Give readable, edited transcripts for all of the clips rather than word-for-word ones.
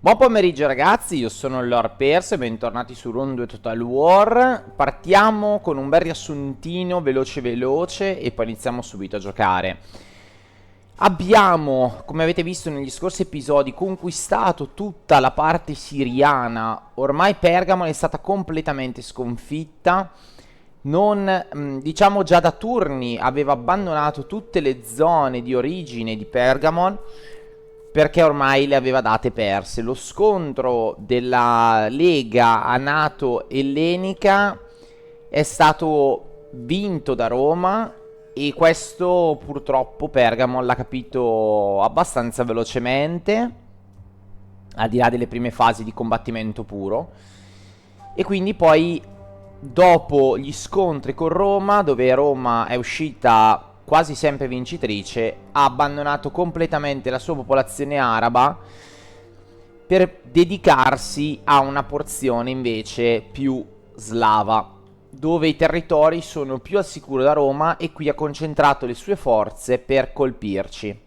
Buon pomeriggio ragazzi, io sono il Lord Perse e bentornati su Rondo Total War. Partiamo con un bel riassuntino veloce e poi iniziamo subito a giocare. Abbiamo, come avete visto negli scorsi episodi, conquistato tutta la parte siriana. Ormai Pergamon è stata completamente sconfitta. Diciamo già da turni aveva abbandonato tutte le zone di origine di Pergamon, perché ormai le aveva date perse. Lo scontro della Lega Anato-Ellenica è stato vinto da Roma e questo purtroppo Pergamon l'ha capito abbastanza velocemente, al di là delle prime fasi di combattimento puro. E quindi poi, dopo gli scontri con Roma, dove Roma è uscita quasi sempre vincitrice, ha abbandonato completamente la sua popolazione araba per dedicarsi a una porzione invece più slava, dove i territori sono più al sicuro da Roma, e qui ha concentrato le sue forze per colpirci.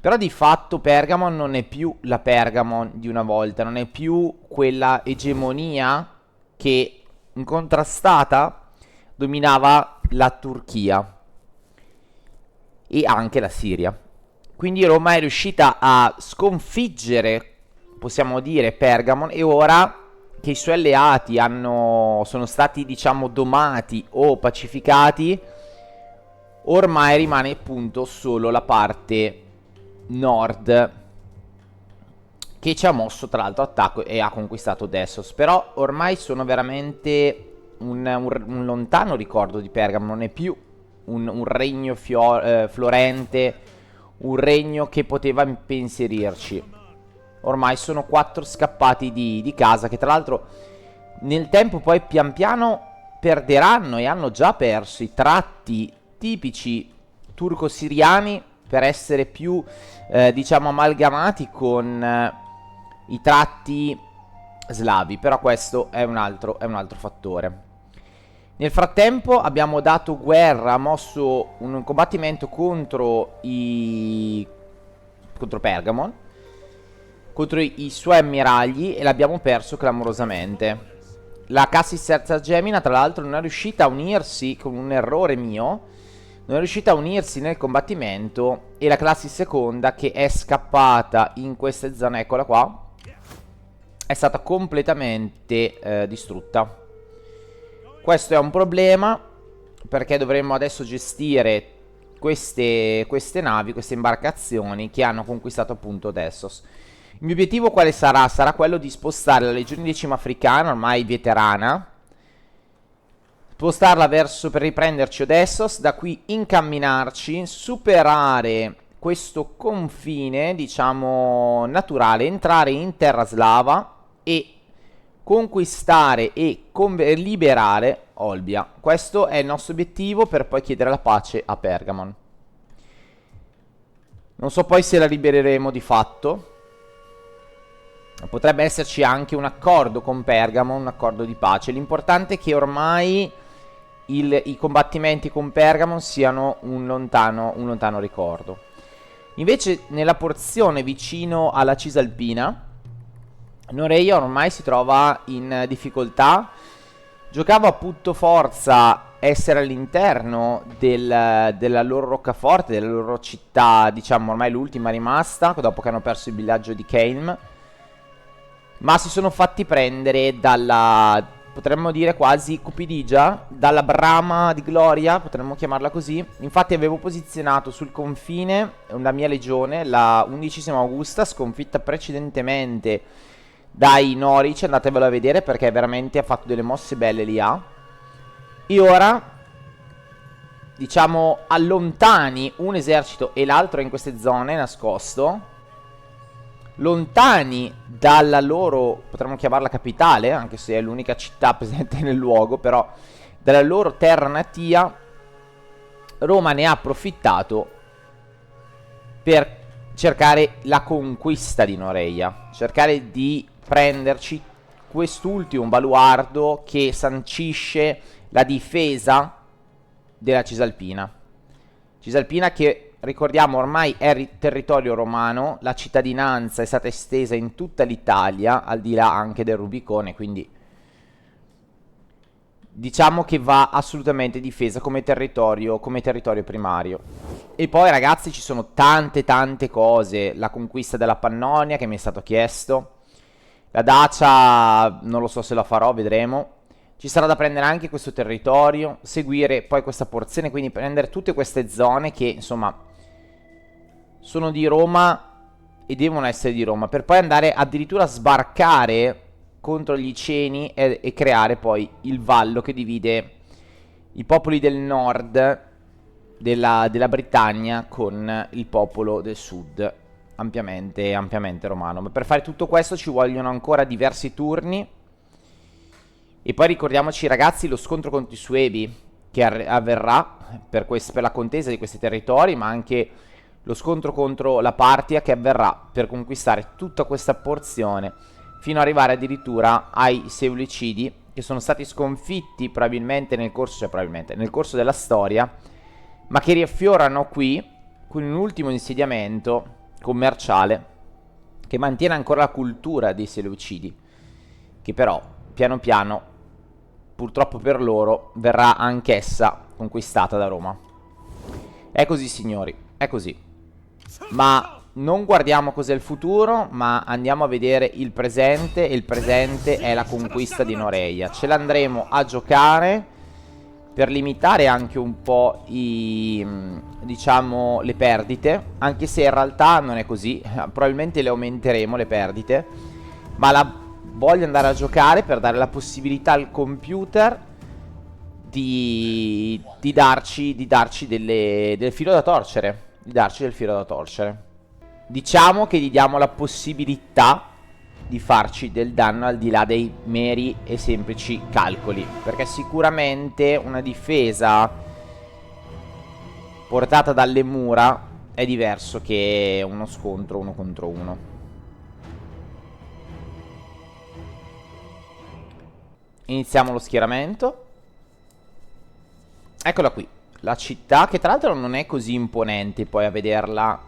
Però di fatto Pergamon non è più la Pergamon di una volta, non è più quella egemonia che incontrastata dominava la Turchia e anche la Siria. Quindi Roma è riuscita a sconfiggere, possiamo dire, Pergamon, e ora che i suoi alleati sono stati, diciamo, domati o pacificati, ormai rimane appunto solo la parte nord, che ci ha mosso tra l'altro attacco e ha conquistato Dessos. Però ormai sono veramente un lontano ricordo di Pergamon, non è più un regno florente, un regno che poteva impensierirci. Ormai sono 4 scappati di casa, che tra l'altro nel tempo poi pian piano perderanno e hanno già perso i tratti tipici turco-siriani per essere più diciamo amalgamati con i tratti slavi. Però questo è un altro fattore. Nel frattempo abbiamo dato guerra, mosso un combattimento contro Pergamon, contro i suoi ammiragli, e l'abbiamo perso clamorosamente. La Cassis Gemina tra l'altro non è riuscita a unirsi, con un errore mio, non è riuscita a unirsi nel combattimento, e la Classis Seconda, che è scappata in queste zone, eccola qua, è stata completamente distrutta. Questo è un problema, perché dovremmo adesso gestire queste navi, queste imbarcazioni che hanno conquistato appunto Dessos. Il mio obiettivo quale sarà? Sarà quello di spostare la Legione Decima Africana, ormai veterana, spostarla verso, per riprenderci Odessos, da qui incamminarci, superare questo confine, diciamo, naturale, entrare in terra slava e conquistare e liberare Olbia. Questo è il nostro obiettivo, per poi chiedere la pace a Pergamon. Non so poi se la libereremo di fatto. Potrebbe esserci anche un accordo con Pergamon, un accordo di pace. L'importante è che ormai i combattimenti con Pergamon siano un lontano ricordo. Invece nella porzione vicino alla Cisalpina, Noreia ormai si trova in difficoltà. Giocava appunto forza essere all'interno della loro roccaforte, della loro città, diciamo ormai l'ultima rimasta, dopo che hanno perso il villaggio di Kelm. Ma si sono fatti prendere dalla, potremmo dire quasi cupidigia, dalla brama di gloria, potremmo chiamarla così. Infatti avevo posizionato sul confine la mia legione, la 11ª Augusta, sconfitta precedentemente dai Norici, andatevelo a vedere perché veramente ha fatto delle mosse belle l'IA. E ora, diciamo, allontani un esercito e l'altro è in queste zone, nascosto, lontani dalla loro, potremmo chiamarla capitale, anche se è l'unica città presente nel luogo, però dalla loro terra natia. Roma ne ha approfittato per cercare la conquista di Noreia, cercare di prenderci quest'ultimo baluardo che sancisce la difesa della Cisalpina. Cisalpina che ricordiamo ormai è territorio romano, la cittadinanza è stata estesa in tutta l'Italia, al di là anche del Rubicone, quindi diciamo che va assolutamente difesa come territorio primario. E poi ragazzi ci sono tante cose, la conquista della Pannonia che mi è stato chiesto, la Dacia non lo so se la farò, vedremo. Ci sarà da prendere anche questo territorio, seguire poi questa porzione, quindi prendere tutte queste zone che insomma sono di Roma e devono essere di Roma, per poi andare addirittura a sbarcare contro gli Iceni e creare poi il vallo che divide i popoli del nord della Britannia con il popolo del sud, ampiamente romano. Ma per fare tutto questo ci vogliono ancora diversi turni. E poi ricordiamoci ragazzi lo scontro contro i Suebi che avverrà per la contesa di questi territori, ma anche lo scontro contro la Partia che avverrà per conquistare tutta questa porzione, fino ad arrivare addirittura ai Seulicidi, che sono stati sconfitti probabilmente nel corso della storia, ma che riaffiorano qui con un ultimo insediamento commerciale che mantiene ancora la cultura dei Seleucidi, che però piano piano, purtroppo per loro, verrà anch'essa conquistata da Roma. È così signori, è così. Ma non guardiamo cos'è il futuro, ma andiamo a vedere il presente, e il presente è la conquista di Noreia. Ce l'andremo a giocare per limitare anche un po' diciamo le perdite, anche se in realtà non è così, probabilmente le aumenteremo le perdite, ma la voglio andare a giocare per dare la possibilità al computer di darci del filo da torcere. Diciamo che gli diamo la possibilità di farci del danno al di là dei meri e semplici calcoli, perché sicuramente una difesa portata dalle mura è diverso che uno scontro uno contro uno. Iniziamo lo schieramento. Eccola qui, la città, che tra l'altro non è così imponente poi a vederla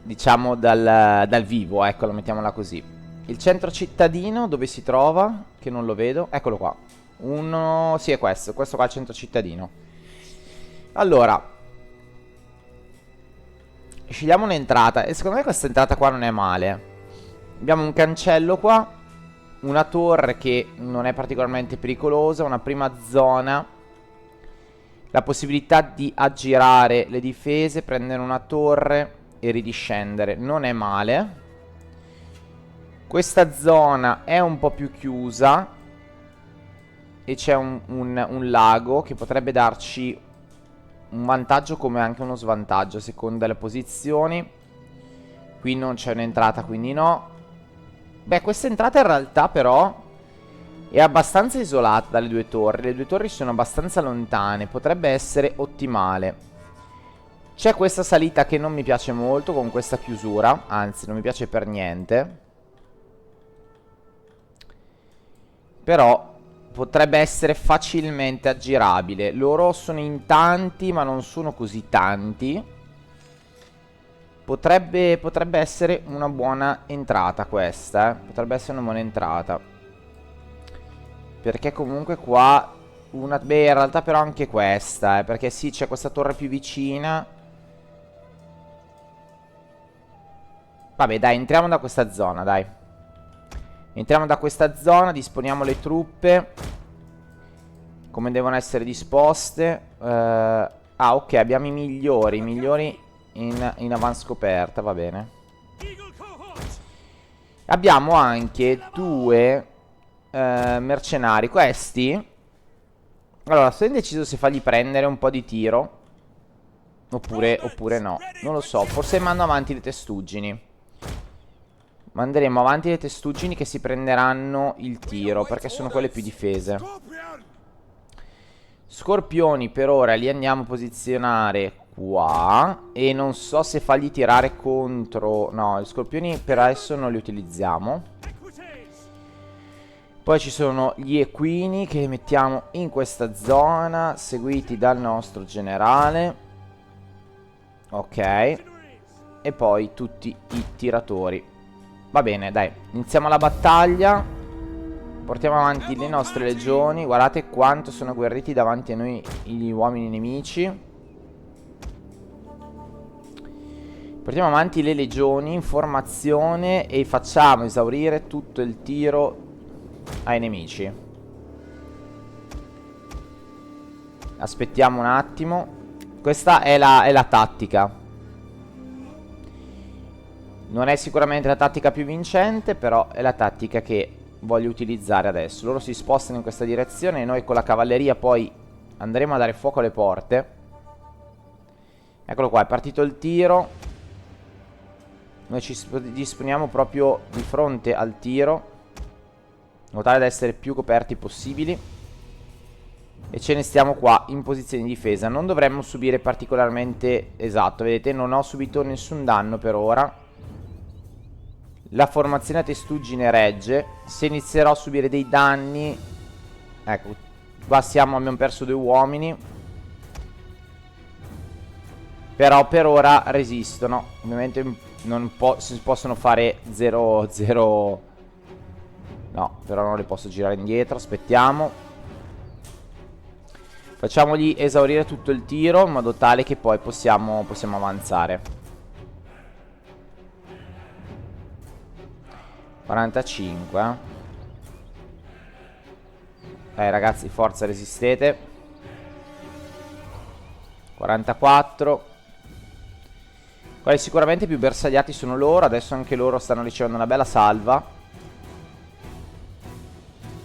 diciamo dal vivo, ecco, mettiamola così. Il centro cittadino dove si trova? Che non lo vedo, eccolo qua. Sì, è questo qua è il centro cittadino. Allora scegliamo un'entrata, e secondo me questa entrata qua non è male. Abbiamo un cancello qua, una torre che non è particolarmente pericolosa, una prima zona, la possibilità di aggirare le difese, prendere una torre e ridiscendere. Non è male. Questa zona è un po' più chiusa e c'è un lago che potrebbe darci un vantaggio come anche uno svantaggio a seconda delle posizioni. Qui non c'è un'entrata, quindi no. Beh, questa entrata in realtà però è abbastanza isolata dalle due torri. Le due torri sono abbastanza lontane, potrebbe essere ottimale. C'è questa salita che non mi piace molto con questa chiusura, anzi non mi piace per niente. Però potrebbe essere facilmente aggirabile. Loro sono in tanti ma non sono così tanti. Potrebbe essere una buona entrata questa, potrebbe essere una buona entrata. Perché comunque qua beh, in realtà però anche questa, perché sì, c'è questa torre più vicina. Vabbè, dai, entriamo da questa zona, dai. Entriamo da questa zona, disponiamo le truppe come devono essere disposte. Ok, abbiamo i migliori in avanscoperta, va bene. Abbiamo anche due mercenari. Questi, allora, sto indeciso se fargli prendere un po' di tiro oppure no. Non lo so, forse mando avanti le testuggini. Manderemo avanti le testuggini che si prenderanno il tiro, perché sono quelle più difese. Scorpioni per ora li andiamo a posizionare qua. E non so se fargli tirare contro. No, gli scorpioni per adesso non li utilizziamo. Poi ci sono gli equini che mettiamo in questa zona, seguiti dal nostro generale. Ok. E poi tutti i tiratori. Va bene, dai, iniziamo la battaglia. Portiamo avanti le nostre legioni. Guardate quanto sono agguerriti davanti a noi gli uomini nemici. Portiamo avanti le legioni in formazione e facciamo esaurire tutto il tiro ai nemici. Aspettiamo un attimo. Questa è la tattica. Non è sicuramente la tattica più vincente, però è la tattica che voglio utilizzare adesso. Loro si spostano in questa direzione e noi con la cavalleria poi andremo a dare fuoco alle porte. Eccolo qua, è partito il tiro. Noi ci disponiamo proprio di fronte al tiro, in modo tale da essere più coperti possibili. E ce ne stiamo qua in posizione di difesa. Non dovremmo subire particolarmente... Esatto, vedete, non ho subito nessun danno per ora. La formazione a testuggine regge. Se inizierò a subire dei danni... Ecco, qua abbiamo perso 2 uomini. Però per ora resistono. Ovviamente non si possono fare 0-0. No, però non le posso girare indietro. Aspettiamo. Facciamogli esaurire tutto il tiro in modo tale che poi possiamo avanzare. 45. Ragazzi, forza, resistete. 44. Quelli sicuramente più bersagliati sono loro. Adesso anche loro stanno ricevendo una bella salva.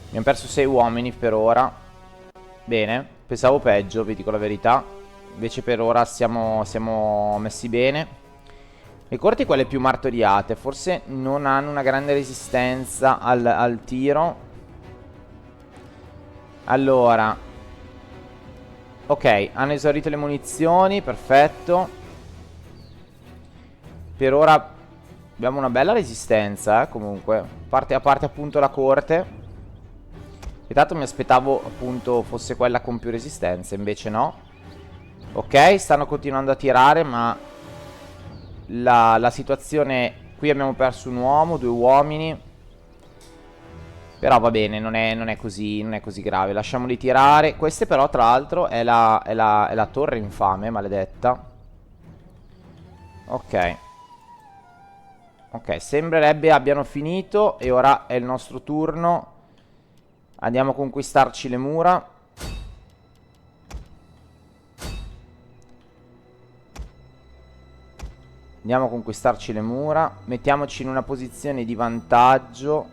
Abbiamo perso 6 uomini per ora. Bene, pensavo peggio, vi dico la verità. Invece per ora siamo messi bene. Le corti, quelle più martoriate, forse non hanno una grande resistenza al tiro. Allora, ok, hanno esaurito le munizioni, perfetto. Per ora abbiamo una bella resistenza, comunque. A parte appunto la corte. E tanto mi aspettavo appunto fosse quella con più resistenza, invece no. Ok, stanno continuando a tirare, ma la situazione... Qui abbiamo perso un uomo, 2 uomini. Però va bene, non è così grave. Lasciamoli tirare. Questa però tra l'altro è la torre infame, maledetta. Ok. Ok, sembrerebbe abbiano finito. E ora è il nostro turno. Andiamo a conquistarci le mura. Andiamo a conquistarci le mura. Mettiamoci in una posizione di vantaggio,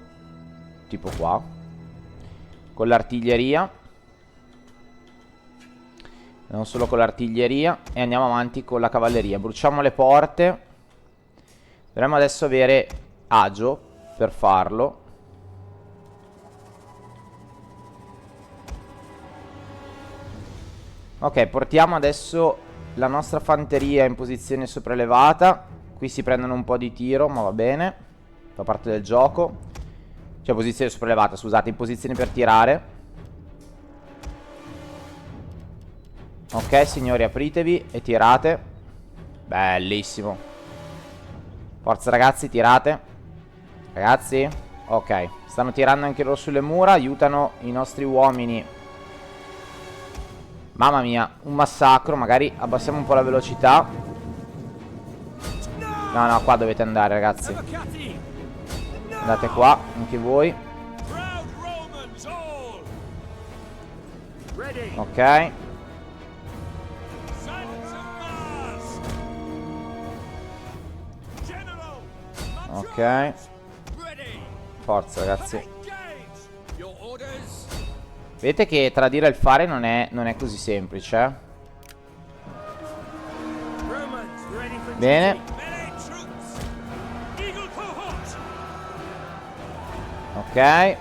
tipo qua, con l'artiglieria. Non solo con l'artiglieria. E andiamo avanti con la cavalleria. Bruciamo le porte. Dovremmo adesso avere agio per farlo. Ok, portiamo adesso la nostra fanteria in posizione sopraelevata. Qui si prendono un po' di tiro, ma va bene. Fa parte del gioco. Cioè posizione sopraelevata, scusate, in posizione per tirare. Ok, signori, apritevi e tirate. Bellissimo. Forza ragazzi, tirate. Ragazzi. Ok, stanno tirando anche loro sulle mura. Aiutano i nostri uomini. Mamma mia, un massacro. Magari abbassiamo un po' la velocità. No, no, qua dovete andare, ragazzi. Andate qua, anche voi. Ok. Ok. Forza, ragazzi. Vedete che tradire il fare non è così semplice, eh? Bene. Ok.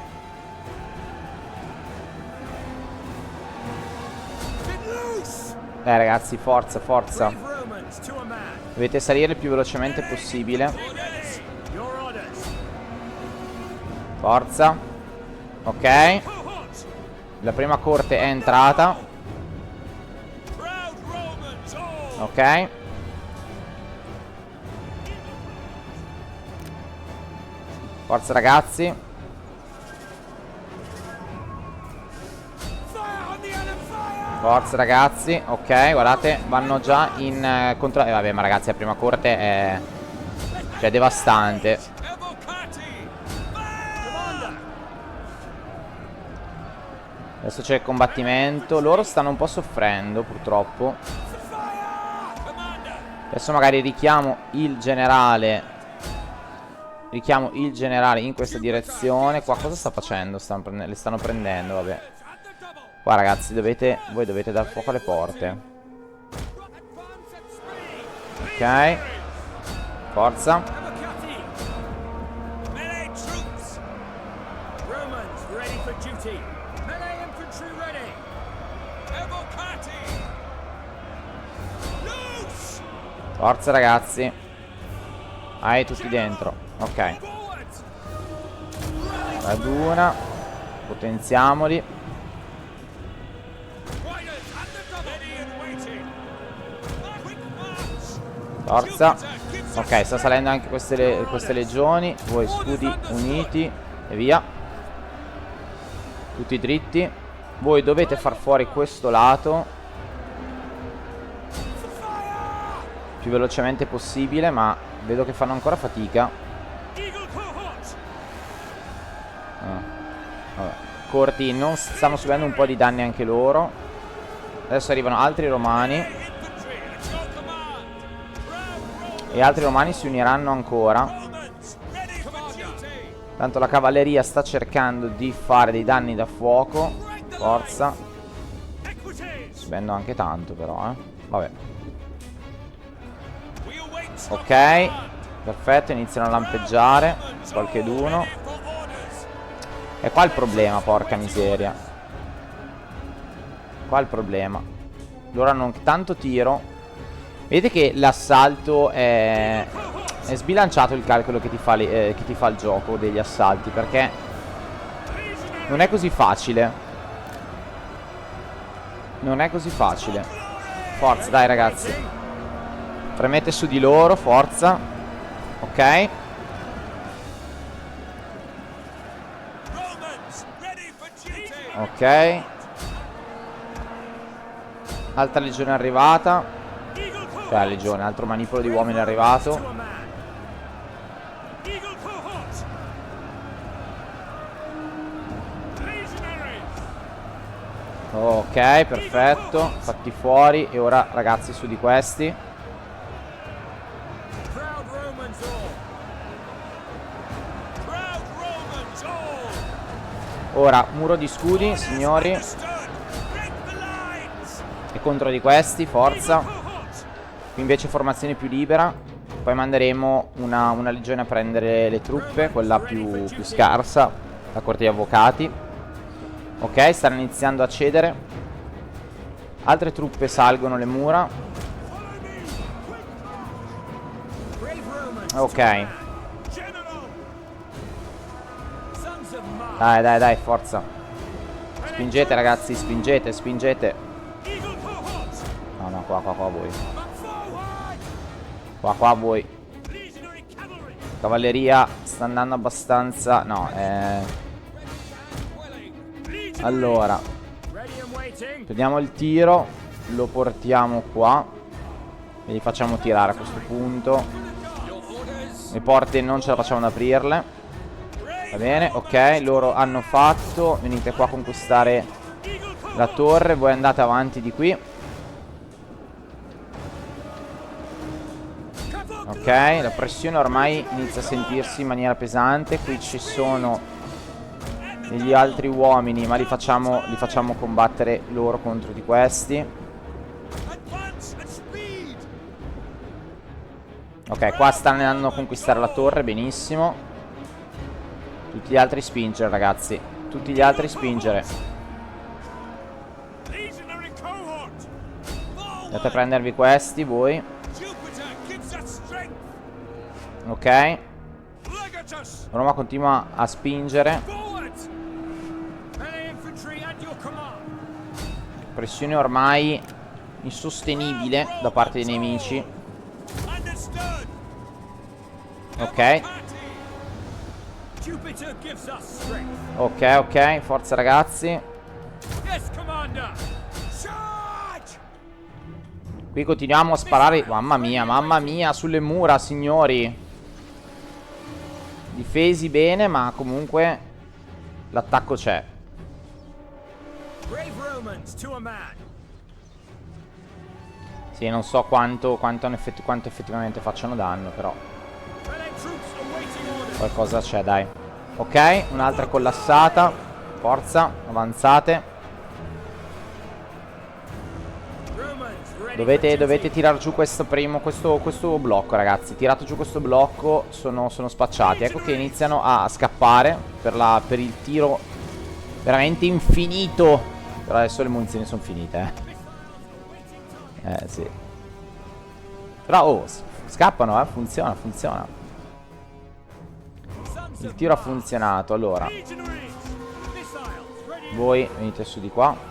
Ragazzi, forza, forza. Dovete salire il più velocemente possibile. Forza. Ok. La prima corte è entrata. Ok. Forza ragazzi. Forza ragazzi. Ok, guardate, vanno già in contro. Vabbè, ma ragazzi, la prima corte è, cioè, devastante. Adesso c'è il combattimento. Loro stanno un po' soffrendo, purtroppo. Adesso magari richiamo il generale. Richiamo il generale in questa direzione. Qua cosa sta facendo? Le stanno prendendo, vabbè. Qua ragazzi voi dovete dar fuoco alle porte. Ok. Forza. Forza ragazzi. Vai tutti dentro. Ok. Raduna. Potenziamoli. Forza. Ok, sta salendo anche queste legioni. Voi scudi uniti. E via. Tutti dritti. Voi dovete far fuori questo lato più velocemente possibile, ma vedo che fanno ancora fatica. Vabbè. Corti non stanno subendo un po' di danni anche loro. Adesso arrivano altri romani. E altri romani si uniranno ancora. Tanto la cavalleria sta cercando di fare dei danni da fuoco. Forza. Subendo anche tanto però, vabbè. Ok. Perfetto, iniziano a lampeggiare qualcheduno. E qua il problema, porca miseria. Qua il problema. Loro hanno tanto tiro. Vedete che l'assalto è sbilanciato il calcolo che ti fa il gioco degli assalti, perché non è così facile. Non è così facile. Forza, dai ragazzi. Premete su di loro, forza. Ok. Ok. Altra legione arrivata. Cioè la legione, altro manipolo di uomini è arrivato. Ok, perfetto. Fatti fuori. E ora ragazzi su di questi. Ora muro di scudi, signori. E contro di questi, forza. Qui invece formazione più libera. Poi manderemo una legione a prendere le truppe, quella più scarsa, la corte di avvocati. Ok, stanno iniziando a cedere. Altre truppe salgono le mura. Ok. Dai, forza. Spingete ragazzi, spingete. No, qua voi. Qua voi. Cavalleria sta andando abbastanza. No, allora prendiamo il tiro. Lo portiamo qua e li facciamo tirare a questo punto. Le porte non ce la facciamo ad aprirle. Va bene, ok. Loro hanno fatto. Venite qua a conquistare la torre. Voi andate avanti di qui. Ok, la pressione ormai inizia a sentirsi in maniera pesante. Qui ci sono degli altri uomini, ma li facciamo combattere loro contro di questi. Ok, qua stanno andando a conquistare la torre, benissimo. Tutti gli altri spingere ragazzi. Tutti gli altri spingere. Andate a prendervi questi voi. Ok. Roma continua a spingere. Pressione ormai insostenibile da parte dei nemici. Ok. Ok, ok, forza ragazzi. Qui continuiamo a sparare. Mamma mia, sulle mura, signori. Difesi bene, ma comunque l'attacco c'è. Sì, non so quanto effettivamente facciano danno, però qualcosa c'è, dai. Ok, un'altra collassata. Forza, avanzate. Dovete tirar giù questo blocco, ragazzi. Tirate giù questo blocco, sono spacciati. Ecco che iniziano a scappare per il tiro veramente infinito. Però adesso le munizioni sono finite, sì. Però, oh, scappano, funziona. Il tiro ha funzionato. Allora, voi venite su di qua.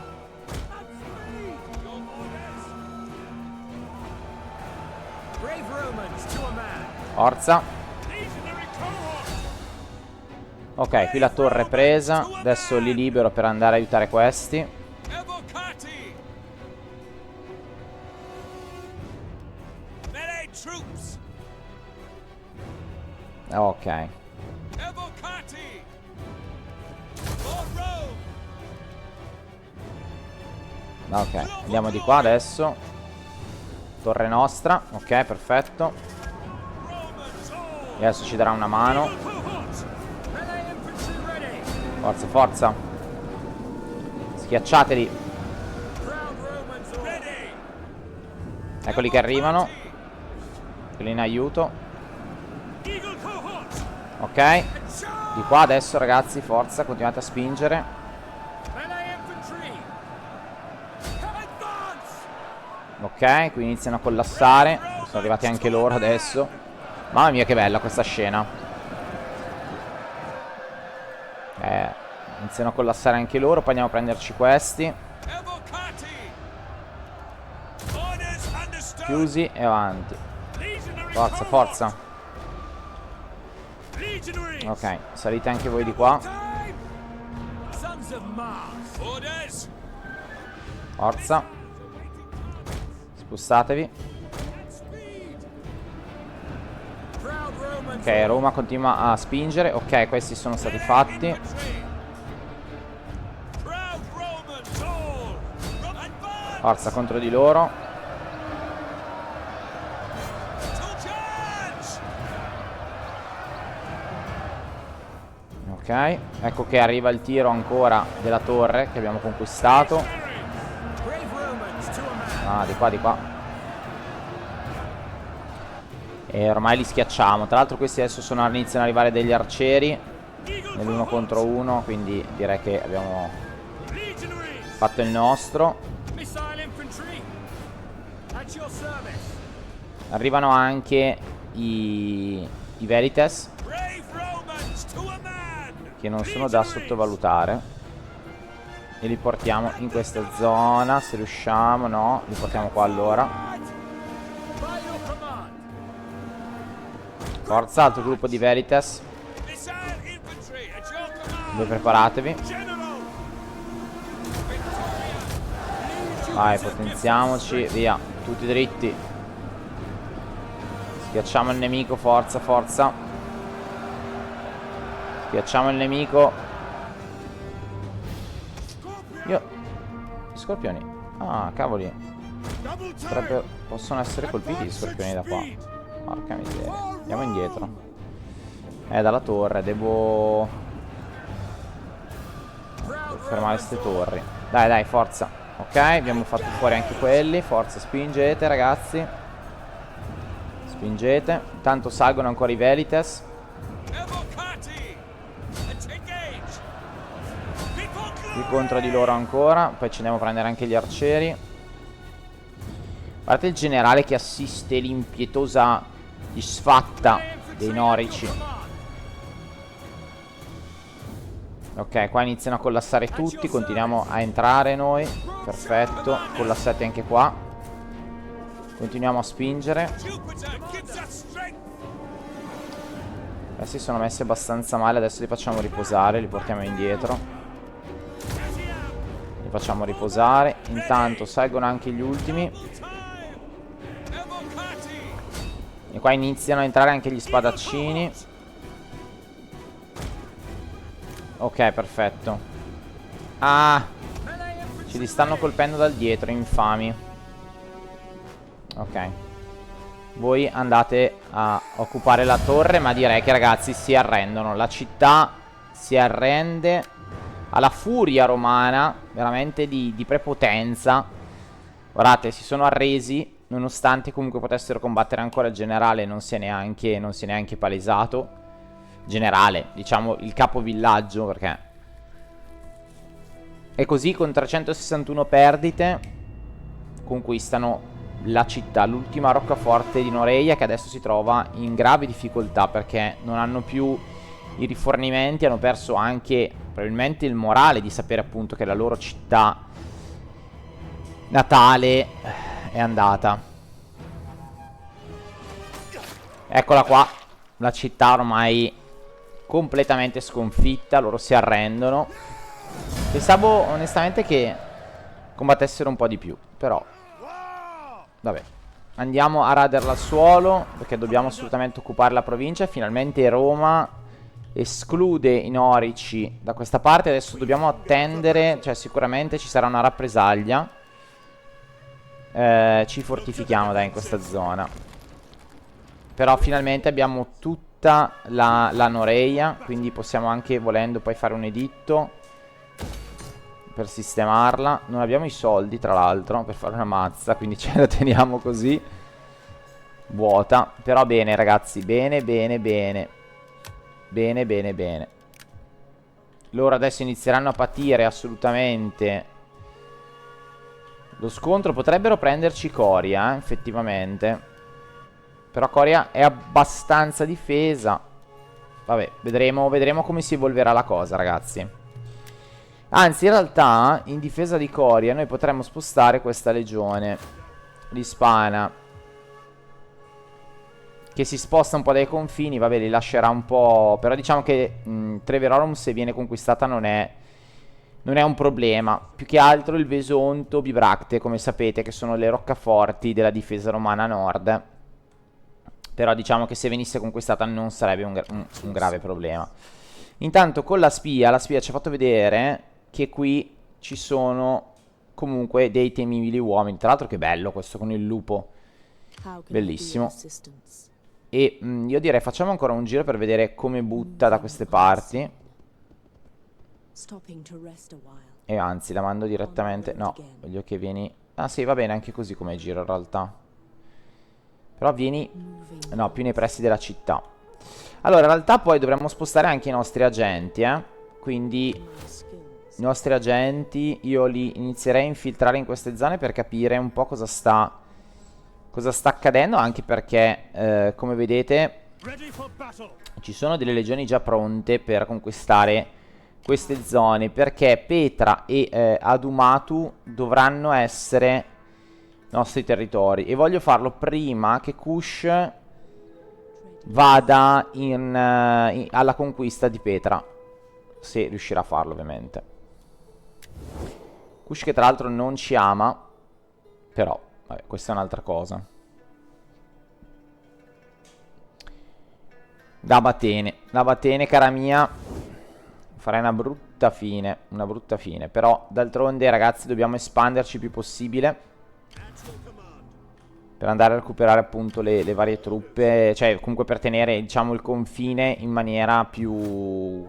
Forza. Ok, qui la torre è presa. Adesso li libero per andare a aiutare questi. Ok. Ok, andiamo di qua adesso. Torre nostra. Ok, perfetto. E adesso ci darà una mano. Forza, forza. Schiacciateli. Eccoli che arrivano. Quelli in aiuto. Ok. Di qua adesso, ragazzi, forza, continuate a spingere. Ok, qui iniziano a collassare. Sono arrivati anche loro adesso. Mamma mia che bella questa scena. Iniziano a collassare anche loro. Poi andiamo a prenderci questi. Chiusi e avanti. Forza, forza. Ok, salite anche voi di qua. Forza. Spostatevi. Ok, Roma continua a spingere. Ok, questi sono stati fatti. Forza contro di loro. Ok, ecco che arriva il tiro ancora della torre che abbiamo conquistato. Ah, di qua, di qua. E ormai li schiacciamo. Tra l'altro questi adesso iniziano ad arrivare degli arcieri nell'uno contro uno, quindi direi che abbiamo fatto il nostro. Arrivano anche i Veritas, che non sono da sottovalutare. E li portiamo in questa zona, se riusciamo. No, li portiamo qua allora. Forza, altro gruppo di Veritas. Voi preparatevi. Vai, potenziamoci. Via, tutti dritti. Schiacciamo il nemico, forza, forza. Schiacciamo il nemico. Gli scorpioni. Ah, cavoli. Possono essere colpiti gli scorpioni da qua. Porca miseria. Andiamo indietro. Dalla torre. Devo fermare queste torri. Dai, dai, forza. Ok, abbiamo fatto fuori anche quelli. Forza, spingete, ragazzi. Spingete. Intanto salgono ancora i Veritas. Qui contro di loro ancora. Poi ci andiamo a prendere anche gli arcieri. Guardate il generale che assiste l'impietosa disfatta dei norici. Ok, qua iniziano a collassare tutti. Continuiamo a entrare noi. Perfetto, collassati anche qua. Continuiamo a spingere. Questi sono messi abbastanza male. Adesso li facciamo riposare, li portiamo indietro. Li facciamo riposare. Intanto salgono anche gli ultimi. E qua iniziano a entrare anche gli spadaccini. Ok, perfetto. Ah, ci li stanno colpendo dal dietro, infami. Ok. Voi andate a occupare la torre, ma direi che, ragazzi, si arrendono. La città si arrende alla furia romana, veramente di prepotenza. Guardate, si sono arresi, nonostante comunque potessero combattere ancora. Il generale non si è neanche palesato. Generale, diciamo il capovillaggio, perché e così con 361 perdite conquistano la città, l'ultima roccaforte di Noreia, che adesso si trova in grave difficoltà perché non hanno più i rifornimenti. Hanno perso anche probabilmente il morale di sapere appunto che la loro città natale è andata. Eccola qua, la città ormai completamente sconfitta. Loro si arrendono. Pensavo onestamente che combattessero un po' di più, però vabbè. Andiamo a raderla al suolo, perché dobbiamo assolutamente occupare la provincia. Finalmente Roma esclude i norici da questa parte. Adesso dobbiamo attendere, cioè sicuramente ci sarà una rappresaglia. Ci fortifichiamo dai in questa zona. Però finalmente abbiamo tutta la Noreia, quindi possiamo anche, volendo, poi fare un editto per sistemarla. Non abbiamo i soldi, tra l'altro, per fare una mazza, quindi ce la teniamo così vuota. Però bene, ragazzi, bene, bene, bene. Bene, bene, bene. Loro adesso inizieranno a patire assolutamente lo scontro. Potrebbero prenderci Coria, effettivamente. Però Coria è abbastanza difesa. Vabbè, vedremo come si evolverà la cosa, ragazzi. Anzi, in realtà, in difesa di Coria noi potremmo spostare questa legione l'Ispana, che si sposta un po' dai confini. Vabbè, li lascerà un po'. Però diciamo che Treverorum, se viene conquistata, non è un problema. Più che altro il Vesonto, Bibracte, come sapete, che sono le roccaforti della difesa romana a nord. Però diciamo che se venisse conquistata non sarebbe un grave problema. Intanto con la spia ci ha fatto vedere che qui ci sono comunque dei temibili uomini. Tra l'altro che bello questo con il lupo. Bellissimo. E io direi facciamo ancora un giro per vedere come butta da queste parti. E anzi la mando direttamente. No, voglio che vieni. Ah sì, va bene anche così come giro in realtà. Però vieni, no, più nei pressi della città. Allora, in realtà poi dovremmo spostare anche i nostri agenti, Quindi i nostri agenti io li inizierei a infiltrare in queste zone per capire un po' cosa sta accadendo. Anche perché, come vedete, ci sono delle legioni già pronte per conquistare queste zone, perché Petra e Adumatu dovranno essere nostri territori. E voglio farlo prima che Kush vada alla conquista di Petra, se riuscirà a farlo, ovviamente. Kush che tra l'altro non ci ama, però vabbè, questa è un'altra cosa. Dabatene, cara mia, farei una brutta fine, però d'altronde, ragazzi, dobbiamo espanderci il più possibile per andare a recuperare appunto le varie truppe. Cioè comunque per tenere, diciamo, il confine in maniera più,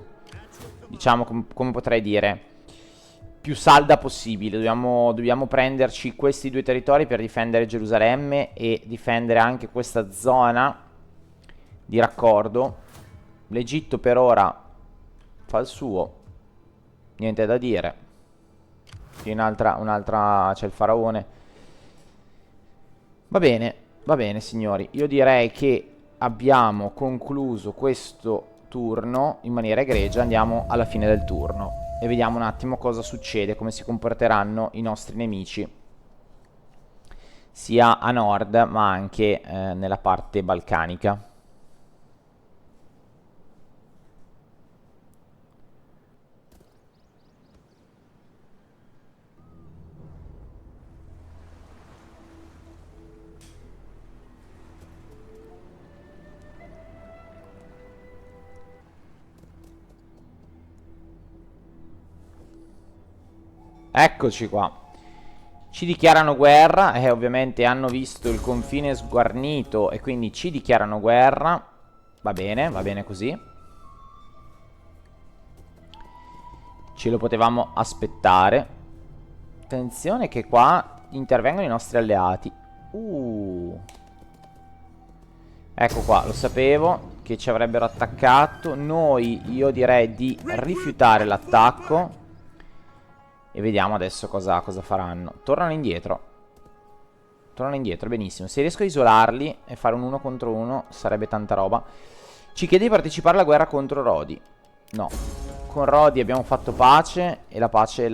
diciamo, come potrei dire, più salda possibile. Dobbiamo prenderci questi due territori per difendere Gerusalemme e difendere anche questa zona di raccordo. L'Egitto per ora fa il suo, niente da dire. Qui un'altra c'è il faraone. Va bene signori, io direi che abbiamo concluso questo turno in maniera egregia, andiamo alla fine del turno e vediamo un attimo cosa succede, come si comporteranno i nostri nemici, sia a nord ma anche nella parte balcanica. Eccoci qua. Ci dichiarano guerra e ovviamente hanno visto il confine sguarnito e quindi ci dichiarano guerra. Va bene così. Ce lo potevamo aspettare. Attenzione che qua intervengono i nostri alleati. Ecco qua, lo sapevo che ci avrebbero attaccato. Io direi di rifiutare l'attacco. E vediamo adesso cosa faranno. Tornano indietro. Benissimo. Se riesco a isolarli e fare un 1 contro 1 sarebbe tanta roba. Ci chiede di partecipare alla guerra contro Rodi. No. Con Rodi abbiamo fatto pace e la pace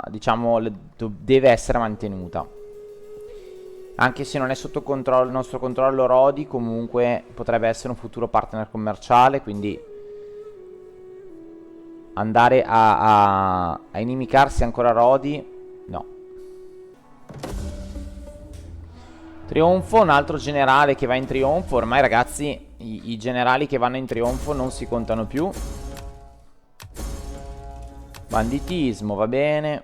diciamo deve essere mantenuta. Anche se non è sotto il nostro controllo Rodi, comunque potrebbe essere un futuro partner commerciale, quindi andare a inimicarsi ancora Rodi, no. Trionfo, un altro generale che va in trionfo. Ormai ragazzi, i generali che vanno in trionfo non si contano più. Banditismo, va bene.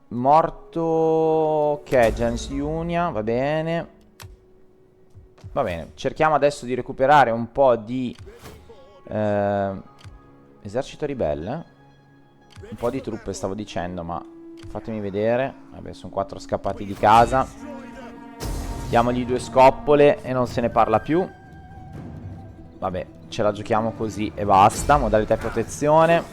Morto, ok, Gens Iunia, va bene. Va bene, cerchiamo adesso di recuperare un po' di esercito ribelle. Un po' di truppe stavo dicendo, ma fatemi vedere. Vabbè, sono 4 scappati di casa. Diamogli 2 scoppole e non se ne parla più. Vabbè, ce la giochiamo così e basta. Modalità di protezione.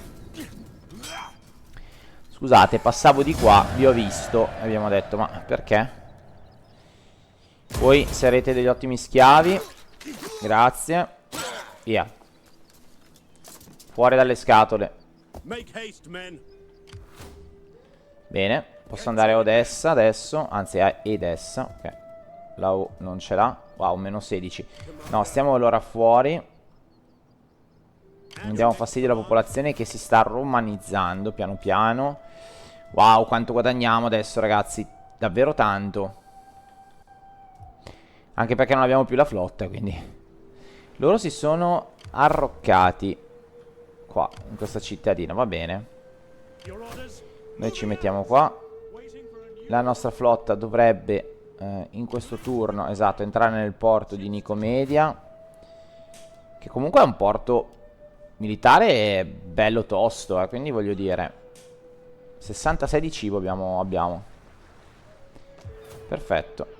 Scusate, passavo di qua, vi ho visto e abbiamo detto, ma perché? Voi sarete degli ottimi schiavi. Grazie. Via. Fuori dalle scatole. Bene, posso andare a Odessa adesso. Anzi a Edessa. Ok, la O non ce l'ha. Wow, meno 16. No, stiamo allora fuori. Non diamo fastidio alla popolazione che si sta romanizzando piano piano. Wow, quanto guadagniamo adesso ragazzi. Davvero tanto. Anche perché non abbiamo più la flotta, quindi loro si sono arroccati qua, in questa cittadina, va bene. Noi ci mettiamo qua. La nostra flotta dovrebbe in questo turno, esatto, entrare nel porto di Nicomedia, che comunque è un porto militare bello tosto, quindi voglio dire 66 di cibo abbiamo. Perfetto.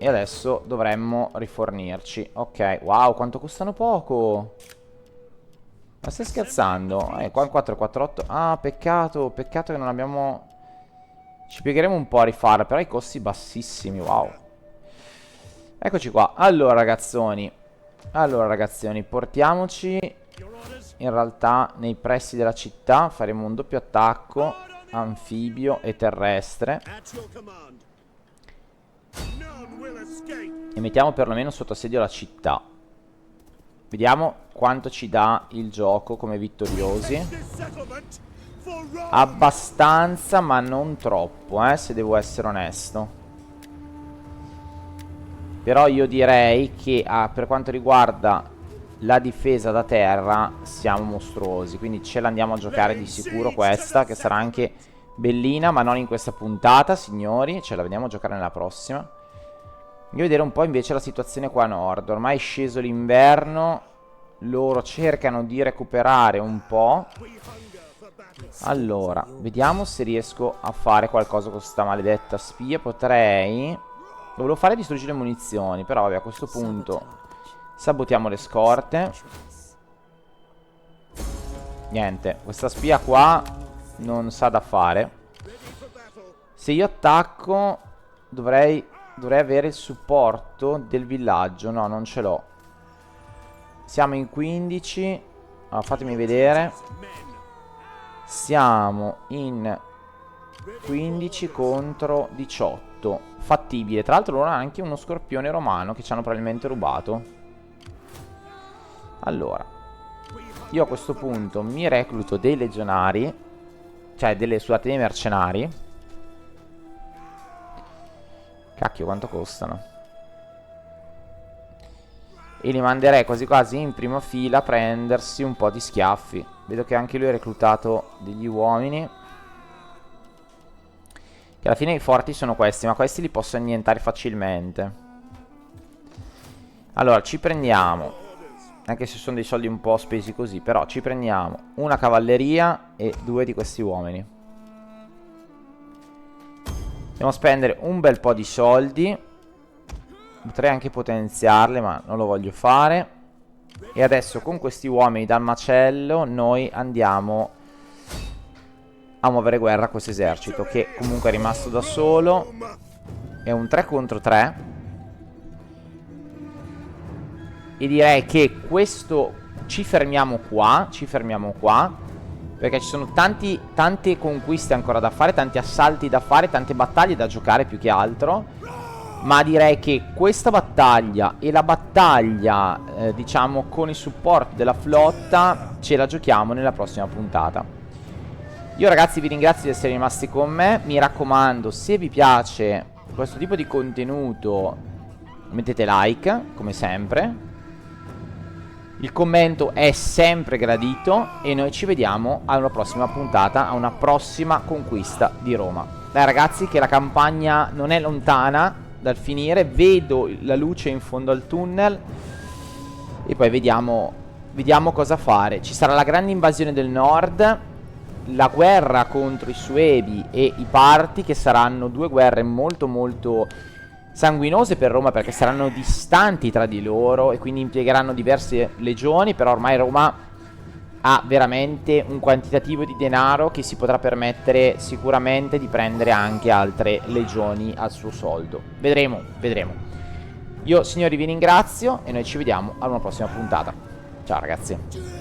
E adesso dovremmo rifornirci. Ok, wow, quanto costano poco. Ma stai scherzando? Qua il 448. Ah, peccato che non abbiamo... Ci piegheremo un po' a rifare, però i costi bassissimi, wow. Eccoci qua. Allora ragazzoni, portiamoci in realtà nei pressi della città. Faremo un doppio attacco anfibio e terrestre e mettiamo perlomeno sotto assedio la città. Vediamo quanto ci dà il gioco come vittoriosi. Abbastanza, ma non troppo, se devo essere onesto. Però io direi che per quanto riguarda la difesa da terra siamo mostruosi. Quindi ce l'andiamo a giocare di sicuro questa, che sarà anche bellina, ma non in questa puntata, signori. Ce la vediamo a giocare nella prossima. Voglio vedere un po' invece la situazione qua a nord. Ormai è sceso l'inverno. Loro cercano di recuperare un po'. Allora, vediamo se riesco a fare qualcosa con questa maledetta spia. Potrei... Lo volevo fare distruggere le munizioni, però vabbè, a questo punto sabotiamo le scorte. Niente, questa spia qua non sa da fare. Se io attacco dovrei avere il supporto del villaggio. No, non ce l'ho. Siamo in 15. Allora, fatemi vedere. Siamo in 15 contro 18. Fattibile. Tra l'altro loro hanno anche uno scorpione romano che ci hanno probabilmente rubato. Allora, io a questo punto mi recluto dei legionari. Cioè, scusate, dei mercenari. Cacchio, quanto costano? E li manderei quasi quasi in prima fila a prendersi un po' di schiaffi. Vedo che anche lui ha reclutato degli uomini. Che alla fine i forti sono questi, ma questi li posso annientare facilmente. Allora, ci prendiamo, anche se sono dei soldi un po' spesi così, però ci prendiamo una cavalleria e 2 di questi uomini. Dobbiamo spendere un bel po' di soldi. Potrei anche potenziarle, ma non lo voglio fare. E adesso con questi uomini dal macello noi andiamo a muovere guerra a questo esercito, che comunque è rimasto da solo. È un 3 contro 3. E direi che questo ci fermiamo qua. Perché ci sono tante conquiste ancora da fare, tanti assalti da fare, tante battaglie da giocare più che altro. Ma direi che questa battaglia e la battaglia, diciamo, con il supporto della flotta, ce la giochiamo nella prossima puntata. Io ragazzi vi ringrazio di essere rimasti con me. Mi raccomando, se vi piace questo tipo di contenuto, mettete like, come sempre. Il commento è sempre gradito. E noi ci vediamo a una prossima puntata, a una prossima conquista di Roma. Dai ragazzi, che la campagna non è lontana dal finire. Vedo la luce in fondo al tunnel. E poi vediamo cosa fare. Ci sarà la grande invasione del nord, la guerra contro i Suebi e i Parti, che saranno 2 guerre molto molto sanguinose per Roma, perché saranno distanti tra di loro e quindi impiegheranno diverse legioni. Però ormai Roma ha veramente un quantitativo di denaro che si potrà permettere sicuramente di prendere anche altre legioni al suo soldo. Vedremo. Io signori vi ringrazio e noi ci vediamo alla prossima puntata. Ciao ragazzi.